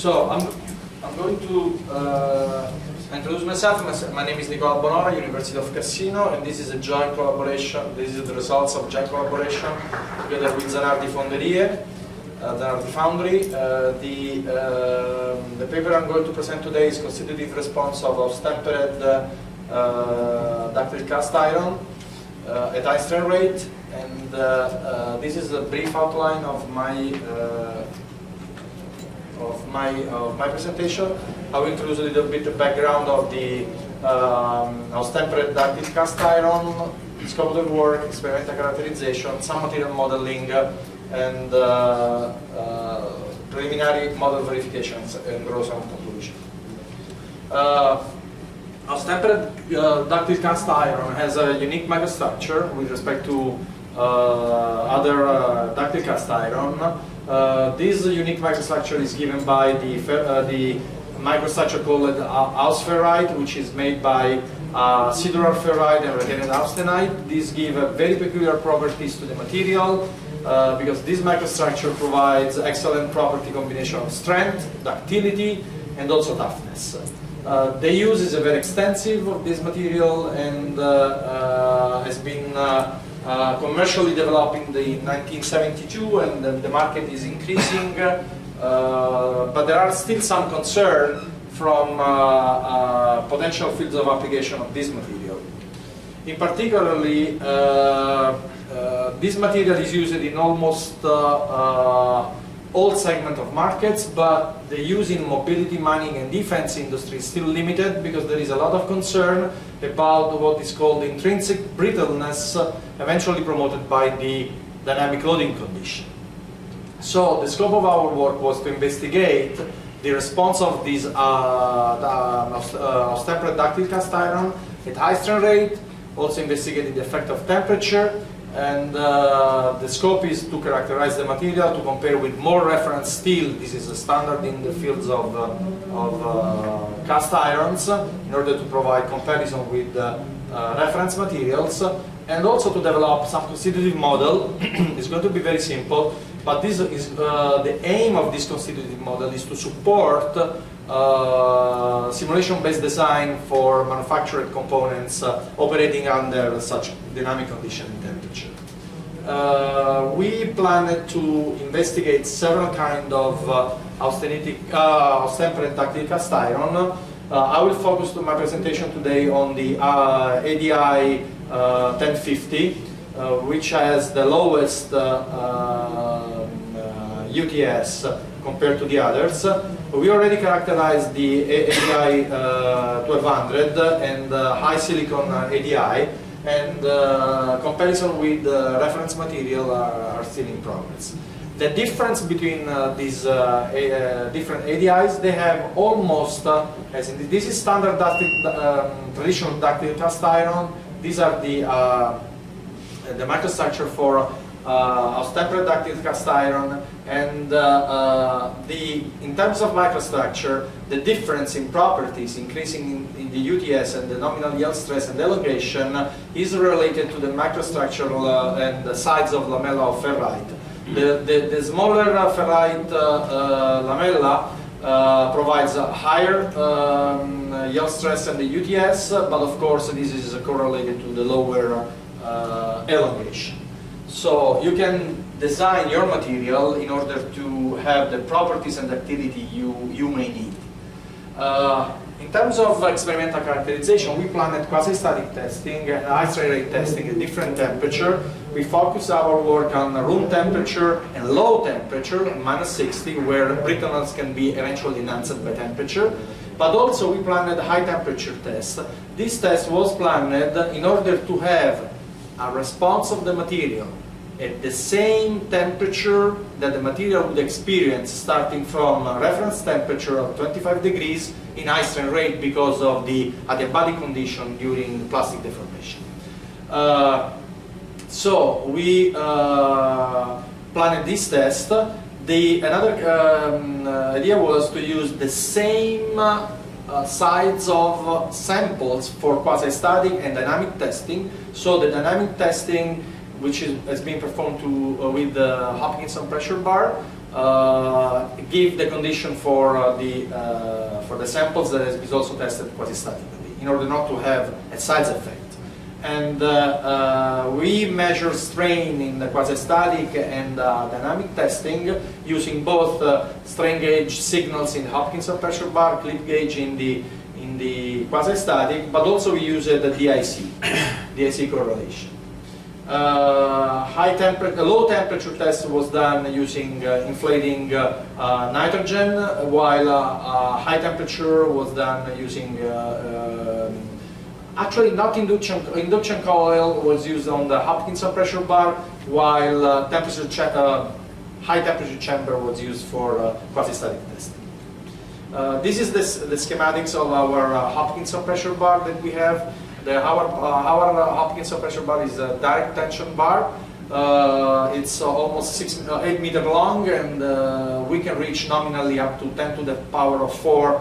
So I'm going to introduce myself. My name is Nicola Bonora, University of Cassino, and this is a joint collaboration. This is the results of joint collaboration together with Zanardi Fonderie, Zanardi Foundry. The paper I'm going to present today is Constitutive Response of austempered ductile cast iron at high strain rate, and this is a brief outline of my presentation. I will introduce a little bit the background of the austempered ductile cast iron, scope of the work, experimental characterization, some material modeling, and preliminary model verifications, and draw some conclusion. Austempered ductile cast iron has a unique microstructure with respect to other ductile cast iron. This unique microstructure is given by the microstructure called ausferrite, which is made by sideral ferrite and retained austenite. These give very peculiar properties to the material because this microstructure provides excellent property combination of strength, ductility, and also toughness. The use is very extensive of this material and has been commercially developed in the 1972, and the market is increasing, but there are still some concern from potential fields of application of this material. In particularly, this material is used in almost all segments of markets, but the use in mobility, mining, and defense industry is still limited because there is a lot of concern about what is called intrinsic brittleness, eventually promoted by the dynamic loading condition. So the scope of our work was to investigate the response of these austempered ductile cast iron at high strain rate, also investigated the effect of temperature, and the scope is to characterize the material, to compare with more reference steel. This is a standard in the fields of cast irons, in order to provide comparison with reference materials, and also to develop some constitutive model. It's going to be very simple, but this is the aim of this constitutive model is to support simulation-based design for manufactured components operating under such dynamic condition and temperature. We planned to investigate several kinds of austempered ductile cast iron. I will focus my presentation today on the ADI 1050, which has the lowest UTS compared to the others. We already characterized the ADI 1200 and high silicon ADI, and comparison with reference material are still in progress. The difference between these different ADIs, they have almost, as in this is standard traditional ductile cast iron. These are the microstructure for austempered ductile cast iron, and in terms of microstructure, the difference in properties, increasing in the UTS and the nominal yield stress and elongation, is related to the microstructure and the size of lamella of ferrite. The smaller ferrite lamella provides a higher yield stress and the UTS, but of course this is correlated to the lower elongation. So you can design your material in order to have the properties and activity you may need. In terms of experimental characterization, we planned quasi-static testing and high strain rate testing at different temperature. We focus our work on room temperature and low temperature, -60, where brittleness can be eventually enhanced by temperature. But also we planned a high temperature test. This test was planned in order to have a response of the material at the same temperature that the material would experience starting from a reference temperature of 25 degrees in high strain rate because of the adiabatic condition during plastic deformation. So we planned this test. Another idea was to use the same size of samples for quasi-static and dynamic testing. So the dynamic testing, which has been performed with the Hopkinson pressure bar, give the condition for the samples that is also tested quasi-statically, in order not to have a size effect. And we measure strain in the quasi-static and dynamic testing using both strain gauge signals in the Hopkinson pressure bar, clip gauge in the quasi-static, but also we use the DIC correlation. Low temperature test was done using inflating nitrogen, while high temperature was done using actually not induction coil was used on the Hopkinson pressure bar, while high temperature chamber was used for quasi-static testing. This is the schematics of our Hopkinson pressure bar that we have. Our Hopkinson pressure bar is a direct tension bar. It's almost 8 meters long, and we can reach nominally up to 10 to the power of 4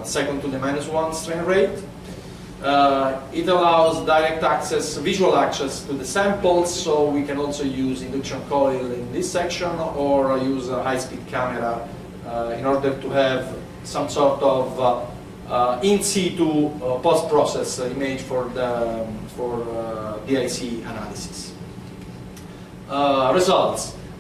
second to the -1 strain rate. It allows direct access, visual access to the samples, so we can also use induction coil in this section or use a high-speed camera in order to have some sort of in situ post-process image for DIC analysis.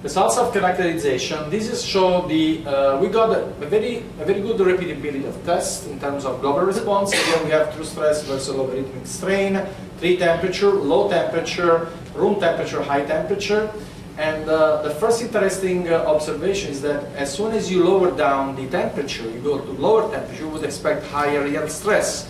Results of characterization. This is show the we got a very good repeatability of tests in terms of global response. Here we have true stress versus logarithmic strain, 3 temperature, low temperature, room temperature, high temperature. And the first interesting observation is that as soon as you lower down the temperature, you go to lower temperature, you would expect higher yield stress.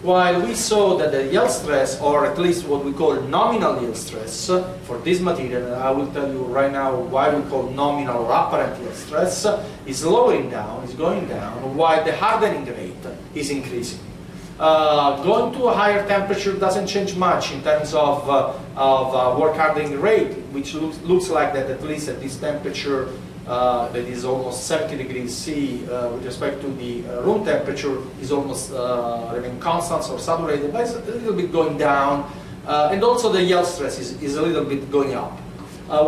While we saw that the yield stress, or at least what we call nominal yield stress, for this material, and I will tell you right now why we call nominal or apparent yield stress, is lowering down, is going down, while the hardening rate is increasing. Going to a higher temperature doesn't change much in terms of work hardening rate, which looks like that at least at this temperature that is almost 70 degrees C with respect to the room temperature is almost remain constant or saturated, but it's a little bit going down, and also the yield stress is a little bit going up.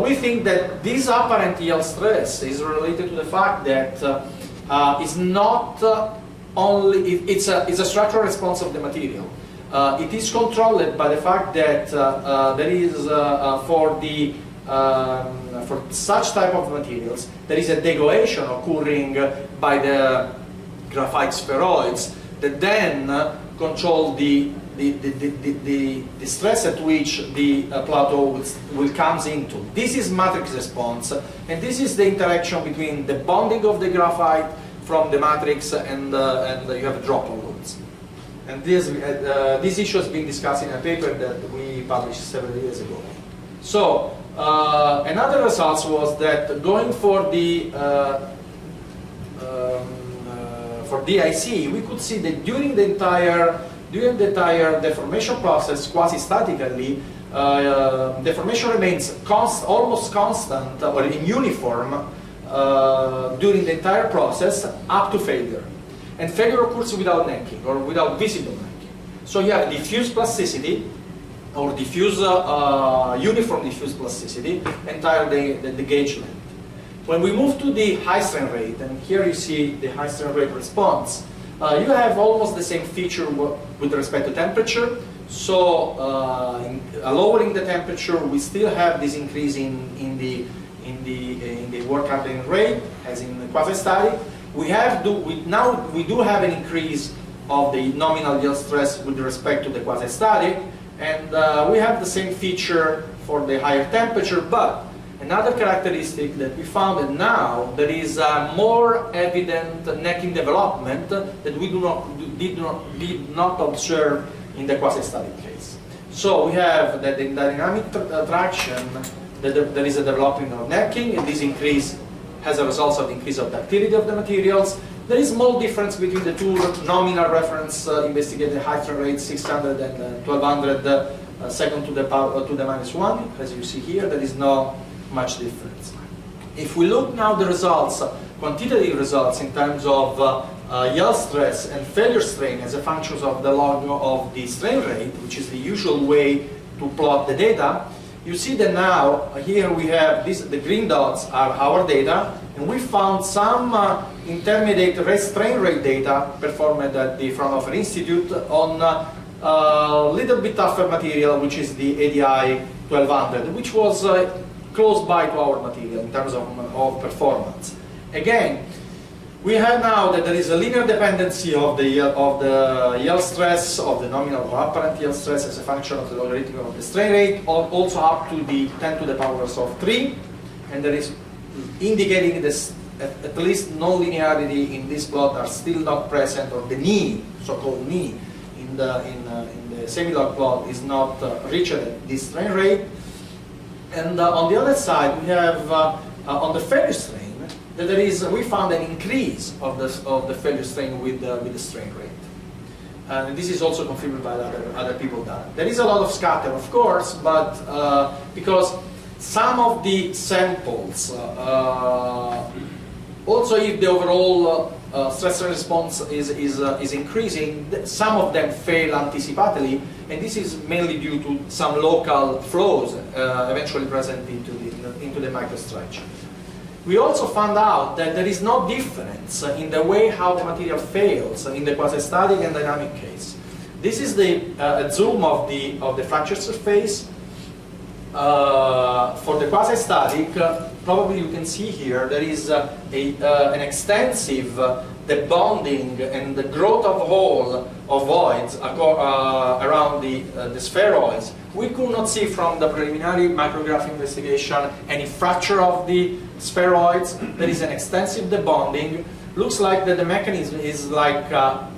We think that this apparent yield stress is related to the fact that it's not it's a structural response of the material. It is controlled by the fact that there is for such type of materials there is a degradation occurring by the graphite spheroids that then control the stress at which the plateau will comes into. This is matrix response, and this is the interaction between the bonding of the graphite from the matrix and you have drop loads. And this issue has been discussed in a paper that we published several years ago. So another result was that going for the for DIC, we could see that during the entire deformation process, quasi-statically, deformation remains almost constant or in uniform during the entire process up to failure. And failure occurs without necking or without visible necking. So you have diffuse plasticity or uniform diffuse plasticity entire the gauge length. When we move to the high strain rate, and here you see the high strain rate response, you have almost the same feature with respect to temperature. So lowering the temperature, we still have this increase in the work hardening rate, as in the quasi-static. We do have an increase of the nominal yield stress with respect to the quasi-static, and we have the same feature for the higher temperature. But another characteristic that we found that now there is a more evident necking development that we did not observe in the quasi-static case. So we have that in dynamic traction that there is a development of necking, and this increase has a result of the increase of ductility of the materials. There is small difference between the two nominal reference investigated high strain rate 600 and 1200 second to the power to the -1. As you see here, there is no much difference. If we look now the results, quantitative results in terms of yield stress and failure strain as a function of the log of the strain rate, which is the usual way to plot the data, you see that now, here we have the green dots are our data, and we found some intermediate strain rate data performed at the Fraunhofer Institute on a little bit tougher material, which is the ADI 1200, which was close by to our material in terms of performance. Again, we have now that there is a linear dependency of the yield stress, of the nominal or apparent yield stress as a function of the logarithm of the strain rate, also up to the 10 to the powers of 3, and there is indicating this at least no linearity in this plot are still not present, or the knee, so-called knee, in the semi-log plot is not reached at this strain rate. And on the other side, we have on the failure strain, that we found an increase of the failure strain with the strain rate. And this is also confirmed by other people data. There is a lot of scatter, of course, but because some of the samples, also if the overall stress response is increasing, some of them fail anticipatively, and this is mainly due to some local flows eventually present into the microstructure. We also found out that there is no difference in the way how the material fails in the quasi-static and dynamic case. This is the zoom of the fracture surface. For the quasi-static, probably you can see here there is an extensive the bonding and the growth of hole of voids around the spheroids. We could not see from the preliminary micrograph investigation any fracture of the spheroids. There is an extensive debonding. Looks like that the mechanism is like the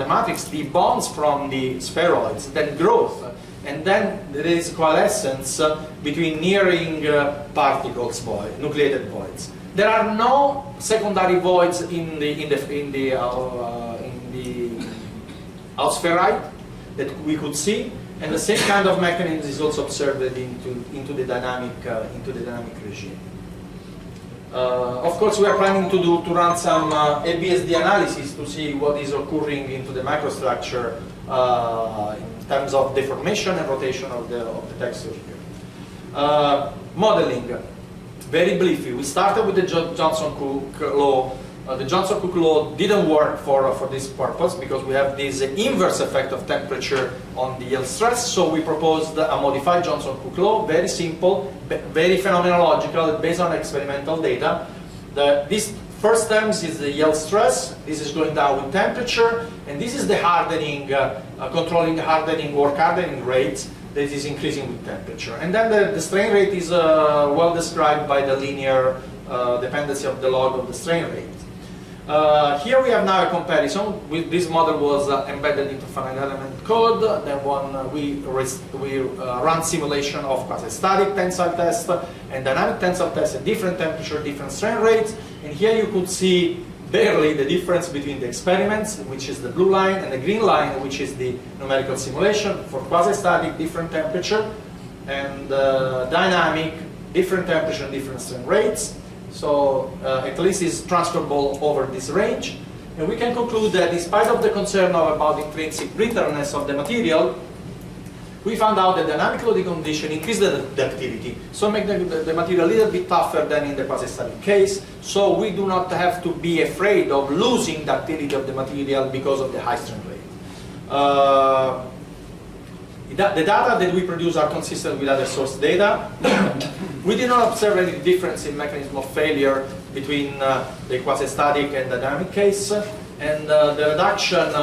matrix debonds from the spheroids, then growth, and then there is coalescence between nearing particles, nucleated voids. There are no secondary voids in the outspherite that we could see, and the same kind of mechanism is also observed into the dynamic regime. Of course, we are planning to run some ABSD analysis to see what is occurring into the microstructure in terms of deformation and rotation of the texture here. Modeling. Very briefly, we started with the Johnson-Cook law. The Johnson-Cook law didn't work for this purpose because we have this inverse effect of temperature on the yield stress, so we proposed a modified Johnson-Cook law, very simple, very phenomenological, based on experimental data. This first term is the yield stress, this is going down with temperature, and this is the hardening, controlling the hardening, work hardening rates, that is increasing with temperature. And then the strain rate is well described by the linear dependency of the log of the strain rate. Here we have now a comparison. This model was embedded into finite element code. Then we run simulation of quasi-static tensile test and dynamic tensile test at different temperature, different strain rates. And here you could see barely the difference between the experiments, which is the blue line, and the green line, which is the numerical simulation. For quasi-static, different temperature, and dynamic, different temperature and different strain rates. So at least it's transferable over this range. And we can conclude that despite of the concern about intrinsic brittleness of the material, we found out that dynamic loading condition increase the ductility, so make the material a little bit tougher than in the quasi-static case. So we do not have to be afraid of losing ductility of the material because of the high strain rate. The data that we produce are consistent with other source data. We did not observe any difference in mechanism of failure between the quasi-static and dynamic case, and the reduction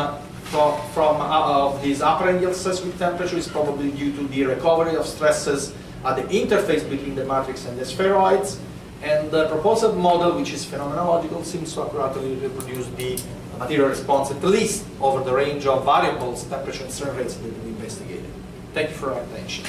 from his apparent yield stress with temperature is probably due to the recovery of stresses at the interface between the matrix and the spheroids. And the proposed model, which is phenomenological, seems to accurately reproduce the material response, at least over the range of variables, temperature and strain rates that we investigated. Thank you for your attention.